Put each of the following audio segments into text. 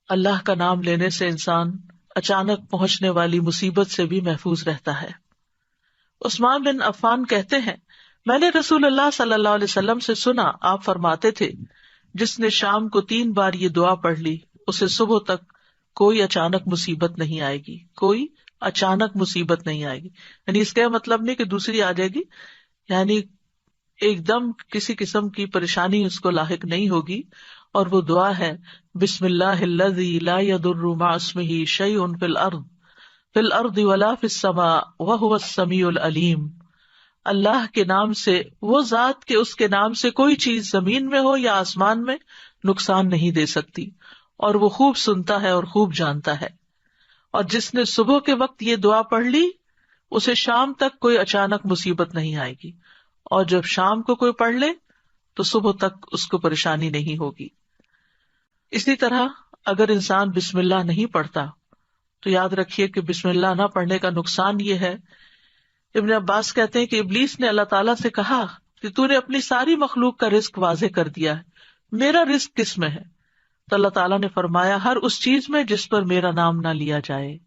اللہ کا نام لینے سے انسان اچانک پہنچنے والی مصیبت سے بھی محفوظ رہتا ہے۔ عثمان بن عفان کہتے ہیں، میں نے رسول اللہ صلی اللہ علیہ وسلم سے سنا، آپ فرماتے تھے، جس نے شام کو 3 بار یہ دعا پڑھ لی اسے صبح تک کوئی اچانک مصیبت نہیں آئے گی، کوئی اچانک مصیبت نہیں آئے گی۔ یعنی اس کا مطلب نہیں کہ دوسری آ جائے گی، یعنی ایک دم کسی قسم کی پریشانی اس کو لاحق نہیں ہوگی۔ اور وہ دعا ہے، بسم اللہ الذی لا یضر مع اسمہ شیء فی الارض ولا فی السماء وہو السمیع العلیم۔ اللہ کے نام سے، وہ ذات کہ اس کے نام سے کوئی چیز زمین میں ہو یا آسمان میں نقصان نہیں دے سکتی، اور وہ خوب سنتا ہے اور خوب جانتا ہے۔ اور جس نے صبح کے وقت یہ دعا پڑھ لی اسے شام تک کوئی اچانک مصیبت نہیں آئے گی، اور جب شام کو کوئی پڑھ لے تو صبح تک اس کو پریشانی نہیں ہوگی۔ اسی طرح اگر انسان بسم اللہ نہیں پڑھتا تو یاد رکھیے کہ بسم اللہ نہ پڑھنے کا نقصان یہ ہے، ابن عباس کہتے ہیں کہ ابلیس نے اللہ تعالیٰ سے کہا کہ تو نے اپنی ساری مخلوق کا رزق واضح کر دیا ہے، میرا رزق کس میں ہے؟ تو اللہ تعالیٰ نے فرمایا، ہر اس چیز میں جس پر میرا نام نہ لیا جائے۔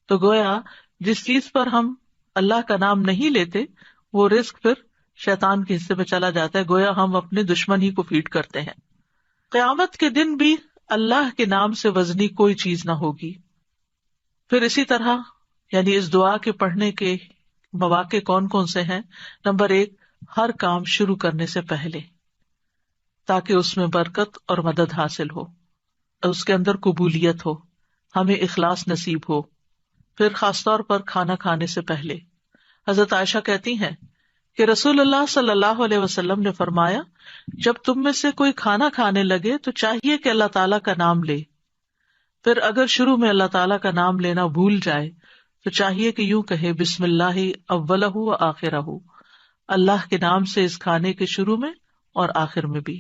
تو گویا جس چیز پر ہم اللہ کا نام نہیں لیتے وہ رزق پھر شیطان کے حصے میں چلا جاتا ہے، گویا ہم اپنے دشمن ہی کو فیڈ کرتے ہیں۔ قیامت کے دن بھی اللہ کے نام سے وزنی کوئی چیز نہ ہوگی۔ پھر اسی طرح یعنی اس دعا کے پڑھنے کے مواقع کون کون سے ہیں؟ نمبر 1، ہر کام شروع کرنے سے پہلے، تاکہ اس میں برکت اور مدد حاصل ہو، اس کے اندر قبولیت ہو، ہمیں اخلاص نصیب ہو۔ پھر خاص طور پر کھانا کھانے سے پہلے، حضرت عائشہ کہتی ہیں کہ رسول اللہ صلی اللہ علیہ وسلم نے فرمایا، جب تم میں سے کوئی کھانا کھانے لگے تو چاہیے کہ اللہ تعالیٰ کا نام لے، پھر اگر شروع میں اللہ تعالیٰ کا نام لینا بھول جائے تو چاہیے کہ یوں کہے، بسم اللہ اولہ و آخرہ، اللہ کے نام سے اس کھانے کے شروع میں اور آخر میں بھی۔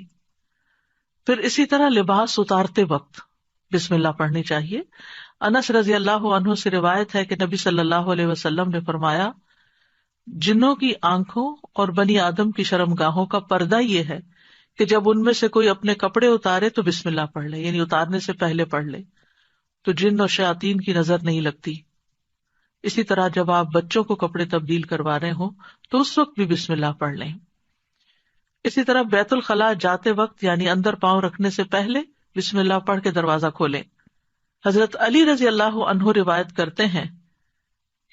پھر اسی طرح لباس اتارتے وقت بسم اللہ پڑھنی چاہیے۔ انس رضی اللہ عنہ سے روایت ہے کہ نبی صلی اللہ علیہ وسلم نے فرمایا، جنوں کی آنکھوں اور بنی آدم کی شرمگاہوں کا پردہ یہ ہے کہ جب ان میں سے کوئی اپنے کپڑے اتارے تو بسم اللہ پڑھ لے، یعنی اتارنے سے پہلے پڑھ لے، تو جن اور شیاطین کی نظر نہیں لگتی۔ اسی طرح جب آپ بچوں کو کپڑے تبدیل کروا رہے ہوں تو اس وقت بھی بسم اللہ پڑھ لیں۔ اسی طرح بیت الخلاء جاتے وقت یعنی اندر پاؤں رکھنے سے پہلے بسم اللہ پڑھ کے دروازہ کھولیں۔ حضرت علی رضی اللہ عنہ روایت کرتے ہیں،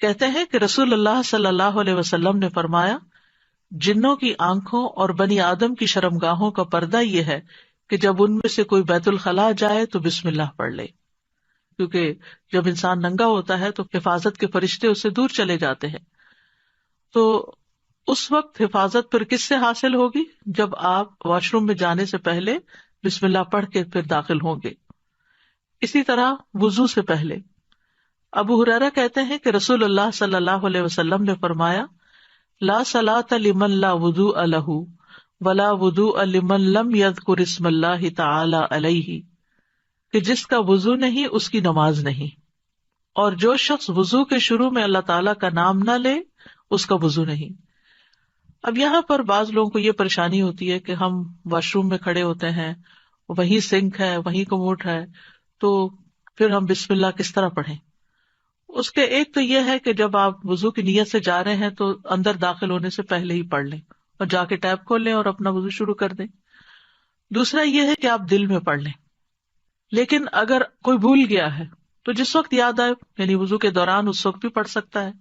کہتے ہیں کہ رسول اللہ صلی اللہ علیہ وسلم نے فرمایا، جنوں کی آنکھوں اور بنی آدم کی شرمگاہوں کا پردہ یہ ہے کہ جب ان میں سے کوئی بیت الخلاء جائے تو بسم اللہ پڑھ لے، کیونکہ جب انسان ننگا ہوتا ہے تو حفاظت کے فرشتے اس سے دور چلے جاتے ہیں، تو اس وقت حفاظت پھر کس سے حاصل ہوگی؟ جب آپ واش روم میں جانے سے پہلے بسم اللہ پڑھ کے پھر داخل ہوں گے۔ اسی طرح وضو سے پہلے، ابو ہریرہ کہتے ہیں کہ رسول اللہ صلی اللہ علیہ وسلم نے فرمایا، لا صلاۃ لمن لا وضوء لہ ولا وضوء لمن لم یذکر اسم اللہ تعالی علیہ، کہ جس کا وضو نہیں اس کی نماز نہیں، اور جو شخص وضو کے شروع میں اللہ تعالیٰ کا نام نہ لے اس کا وضو نہیں۔ اب یہاں پر بعض لوگوں کو یہ پریشانی ہوتی ہے کہ ہم واش روم میں کھڑے ہوتے ہیں، وہیں سنک ہے، وہیں کموڈ ہے، تو پھر ہم بسم اللہ کس طرح پڑھیں؟ اس کے ایک تو یہ ہے کہ جب آپ وضو کی نیت سے جا رہے ہیں تو اندر داخل ہونے سے پہلے ہی پڑھ لیں اور جا کے ٹیپ کھول لیں اور اپنا وضو شروع کر دیں۔ دوسرا یہ ہے کہ آپ دل میں پڑھ لیں، لیکن اگر کوئی بھول گیا ہے تو جس وقت یاد آئے، یعنی وضو کے دوران اس وقت بھی پڑھ سکتا ہے۔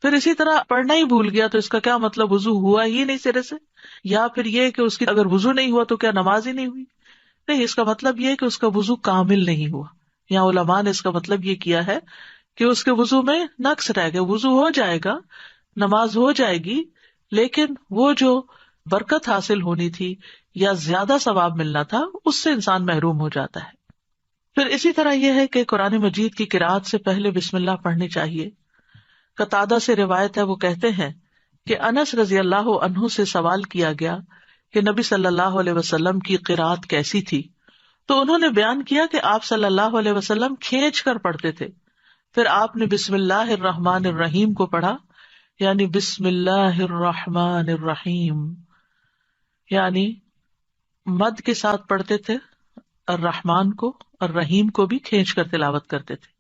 پھر اسی طرح پڑھنا ہی بھول گیا تو اس کا کیا مطلب؟ وضو ہوا ہی نہیں سرے سے، یا پھر یہ کہ اس کی اگر وضو نہیں ہوا تو کیا نماز ہی نہیں ہوئی؟ نہیں، اس کا مطلب یہ کہ اس کا وضو کامل نہیں ہوا۔ یہاں علماء نے اس کا مطلب یہ کیا ہے کہ اس کے وضو میں نقص رہ گیا، وضو ہو جائے گا، نماز ہو جائے گی، لیکن وہ جو برکت حاصل ہونی تھی یا زیادہ ثواب ملنا تھا اس سے انسان محروم ہو جاتا ہے۔ پھر اسی طرح یہ ہے کہ قرآن مجید کی قرأت سے پہلے بسم اللہ پڑھنی چاہیے۔ قتادہ سے روایت ہے، وہ کہتے ہیں کہ انس رضی اللہ عنہ سے سوال کیا گیا کہ نبی صلی اللہ علیہ وسلم کی قرأت کیسی تھی، تو انہوں نے بیان کیا کہ آپ صلی اللہ علیہ وسلم کھینچ کر پڑھتے تھے، پھر آپ نے بسم اللہ الرحمن الرحیم کو پڑھا، یعنی بسم اللہ الرحمن الرحیم، یعنی مد کے ساتھ پڑھتے تھے، الرحمن کو اور رحیم کو بھی کھینچ کر تلاوت کرتے تھے.